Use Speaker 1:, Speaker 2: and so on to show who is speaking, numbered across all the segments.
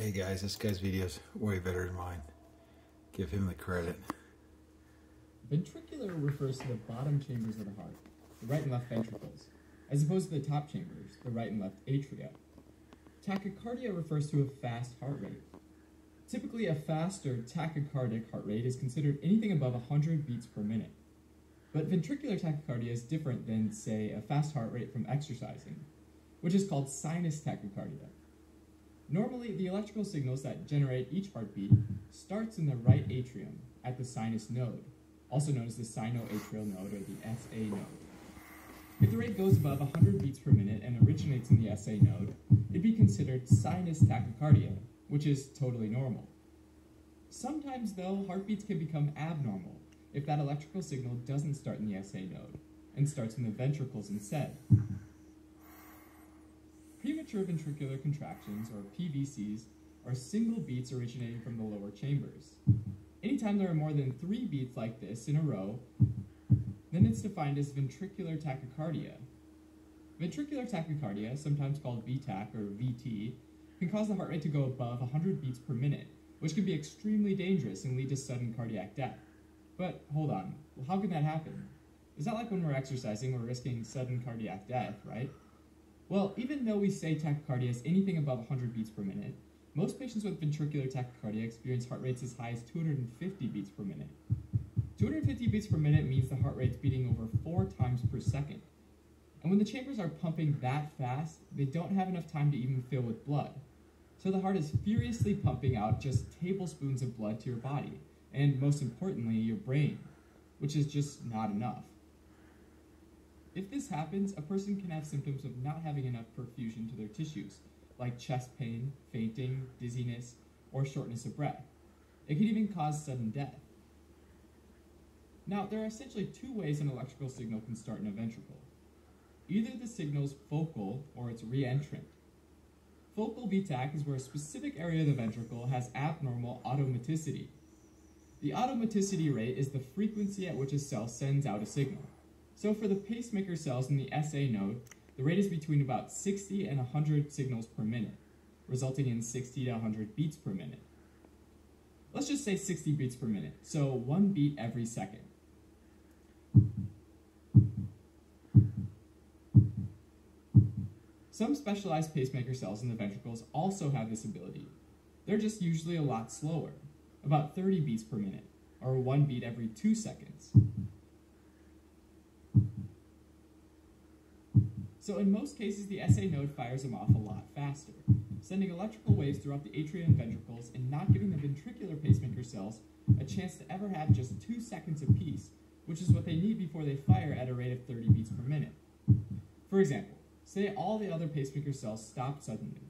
Speaker 1: Hey guys, this guy's video's way better than mine. Give him the credit.
Speaker 2: Ventricular refers to the bottom chambers of the heart, the right and left ventricles, as opposed to the top chambers, the right and left atria. Tachycardia refers to a fast heart rate. Typically, a fast or tachycardic heart rate is considered anything above 100 beats per minute. But ventricular tachycardia is different than, say, a fast heart rate from exercising, which is called sinus tachycardia. Normally, the electrical signals that generate each heartbeat starts in the right atrium at the sinus node, also known as the sinoatrial node or the SA node. If the rate goes above 100 beats per minute and originates in the SA node, it'd be considered sinus tachycardia, which is totally normal. Sometimes, though, heartbeats can become abnormal if that electrical signal doesn't start in the SA node and starts in the ventricles instead. Premature ventricular contractions, or PVCs, are single beats originating from the lower chambers. Anytime there are more than 3 beats like this in a row, then it's defined as ventricular tachycardia. Ventricular tachycardia, sometimes called V-tach or VT, can cause the heart rate to go above 100 beats per minute, which can be extremely dangerous and lead to sudden cardiac death. But hold on, how can that happen? It's not like when we're exercising we're risking sudden cardiac death, right? Well, even though we say tachycardia is anything above 100 beats per minute, most patients with ventricular tachycardia experience heart rates as high as 250 beats per minute. 250 beats per minute means the heart rate's beating over 4 times per second. And when the chambers are pumping that fast, they don't have enough time to even fill with blood. So the heart is furiously pumping out just tablespoons of blood to your body, and most importantly, your brain, which is just not enough. If this happens, a person can have symptoms of not having enough perfusion to their tissues, like chest pain, fainting, dizziness, or shortness of breath. It can even cause sudden death. Now, there are essentially 2 ways an electrical signal can start in a ventricle. Either the signal's focal or it's reentrant. Focal V-tach is where a specific area of the ventricle has abnormal automaticity. The automaticity rate is the frequency at which a cell sends out a signal. So for the pacemaker cells in the SA node, the rate is between about 60 and 100 signals per minute, resulting in 60 to 100 beats per minute. Let's just say 60 beats per minute, so 1 beat every second. Some specialized pacemaker cells in the ventricles also have this ability. They're just usually a lot slower, about 30 beats per minute, or 1 beat every 2 seconds. So in most cases, the SA node fires them off a lot faster, sending electrical waves throughout the atria and ventricles and not giving the ventricular pacemaker cells a chance to ever have just 2 seconds apiece, which is what they need before they fire at a rate of 30 beats per minute. For example, say all the other pacemaker cells stopped suddenly.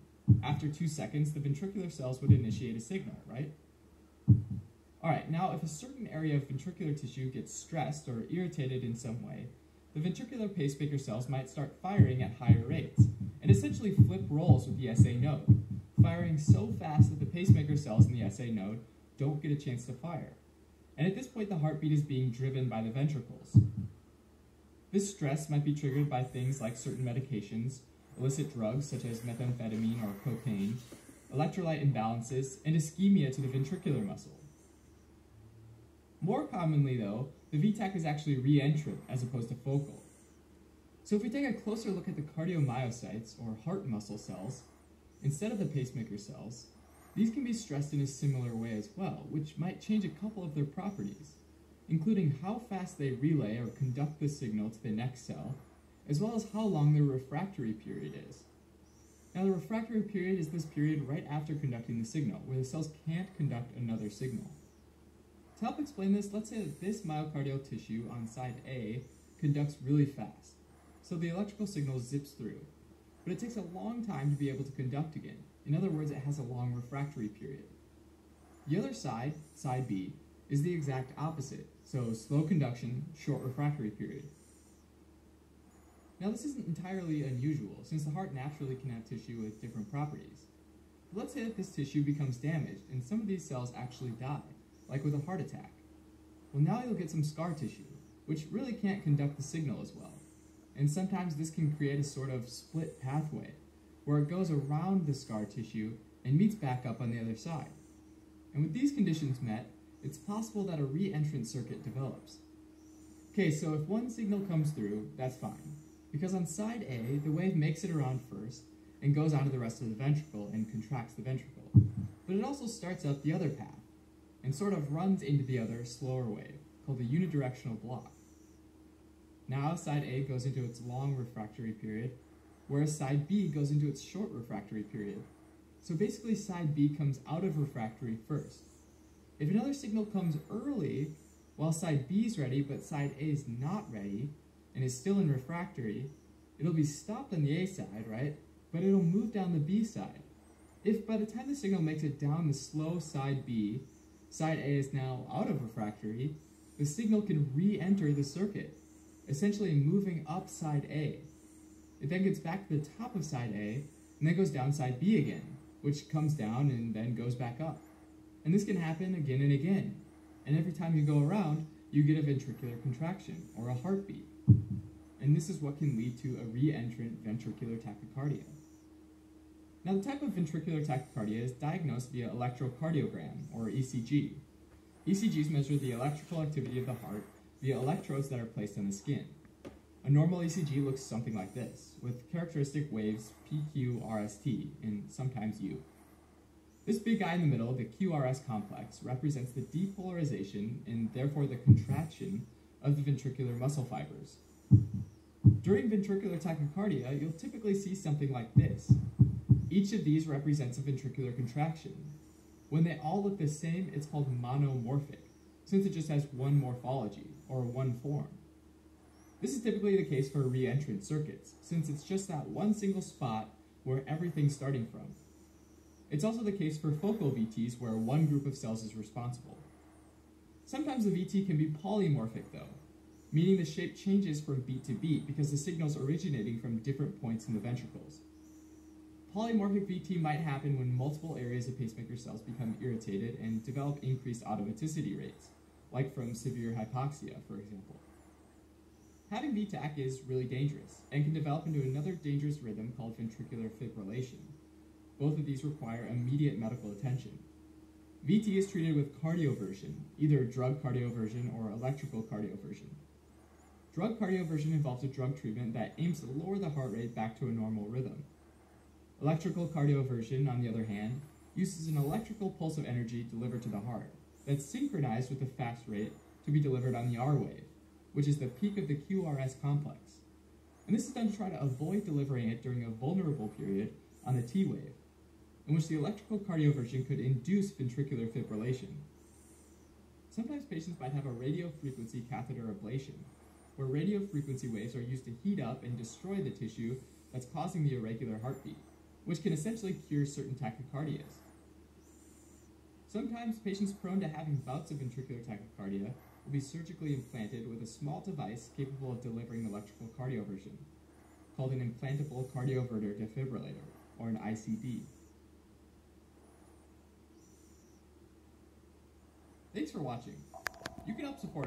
Speaker 2: After 2 seconds, the ventricular cells would initiate a signal, right? Alright, now if a certain area of ventricular tissue gets stressed or irritated in some way, the ventricular pacemaker cells might start firing at higher rates, and essentially flip roles with the SA node, firing so fast that the pacemaker cells in the SA node don't get a chance to fire. And at this point, the heartbeat is being driven by the ventricles. This stress might be triggered by things like certain medications, illicit drugs such as methamphetamine or cocaine, electrolyte imbalances, and ischemia to the ventricular muscle. More commonly, though, the V-tach is actually reentrant as opposed to focal. So if we take a closer look at the cardiomyocytes, or heart muscle cells, instead of the pacemaker cells, these can be stressed in a similar way as well, which might change a couple of their properties, including how fast they relay or conduct the signal to the next cell, as well as how long their refractory period is. Now, the refractory period is this period right after conducting the signal, where the cells can't conduct another signal. To help explain this, let's say that this myocardial tissue on side A conducts really fast, so the electrical signal zips through, but it takes a long time to be able to conduct again. In other words, it has a long refractory period. The other side, side B, is the exact opposite, so slow conduction, short refractory period. Now this isn't entirely unusual, since the heart naturally can have tissue with different properties. But let's say that this tissue becomes damaged, and some of these cells actually die, like with a heart attack. Well, now you'll get some scar tissue, which really can't conduct the signal as well. And sometimes this can create a sort of split pathway, where it goes around the scar tissue and meets back up on the other side. And with these conditions met, it's possible that a re-entrant circuit develops. Okay, so if one signal comes through, that's fine, because on side A, the wave makes it around first and goes onto the rest of the ventricle and contracts the ventricle. But it also starts up the other path and sort of runs into the other, slower wave, called a unidirectional block. Now side A goes into its long refractory period, whereas side B goes into its short refractory period. So basically side B comes out of refractory first. If another signal comes early, while side B is ready but side A is not ready, and is still in refractory, it'll be stopped on the A side, right? But it'll move down the B side. If by the time the signal makes it down the slow side B, side A is now out of refractory, the signal can re-enter the circuit, essentially moving up side A. It then gets back to the top of side A, and then goes down side B again, which comes down and then goes back up. And this can happen again and again. And every time you go around, you get a ventricular contraction, or a heartbeat. And this is what can lead to a re-entrant ventricular tachycardia. Now, the type of ventricular tachycardia is diagnosed via electrocardiogram, or ECG. ECGs measure the electrical activity of the heart via electrodes that are placed on the skin. A normal ECG looks something like this, with characteristic waves P, Q, RST, and sometimes U. This big guy in the middle, the QRS complex, represents the depolarization and therefore the contraction of the ventricular muscle fibers. During ventricular tachycardia, you'll typically see something like this. Each of these represents a ventricular contraction. When they all look the same, it's called monomorphic, since it just has one morphology, or one form. This is typically the case for re-entrant circuits, since it's just that one single spot where everything's starting from. It's also the case for focal VTs, where one group of cells is responsible. Sometimes the VT can be polymorphic, though, meaning the shape changes from beat to beat because the signal's originating from different points in the ventricles. Polymorphic VT might happen when multiple areas of pacemaker cells become irritated and develop increased automaticity rates, like from severe hypoxia, for example. Having V-tach is really dangerous and can develop into another dangerous rhythm called ventricular fibrillation. Both of these require immediate medical attention. VT is treated with cardioversion, either drug cardioversion or electrical cardioversion. Drug cardioversion involves a drug treatment that aims to lower the heart rate back to a normal rhythm. Electrical cardioversion, on the other hand, uses an electrical pulse of energy delivered to the heart that's synchronized with the fast rate to be delivered on the R wave, which is the peak of the QRS complex. And this is done to try to avoid delivering it during a vulnerable period on the T wave, in which the electrical cardioversion could induce ventricular fibrillation. Sometimes patients might have a radiofrequency catheter ablation, where radiofrequency waves are used to heat up and destroy the tissue that's causing the irregular heartbeat, which can essentially cure certain tachycardias. Sometimes patients prone to having bouts of ventricular tachycardia will be surgically implanted with a small device capable of delivering electrical cardioversion, called an implantable cardioverter defibrillator, or an ICD. Thanks for watching. You can help support us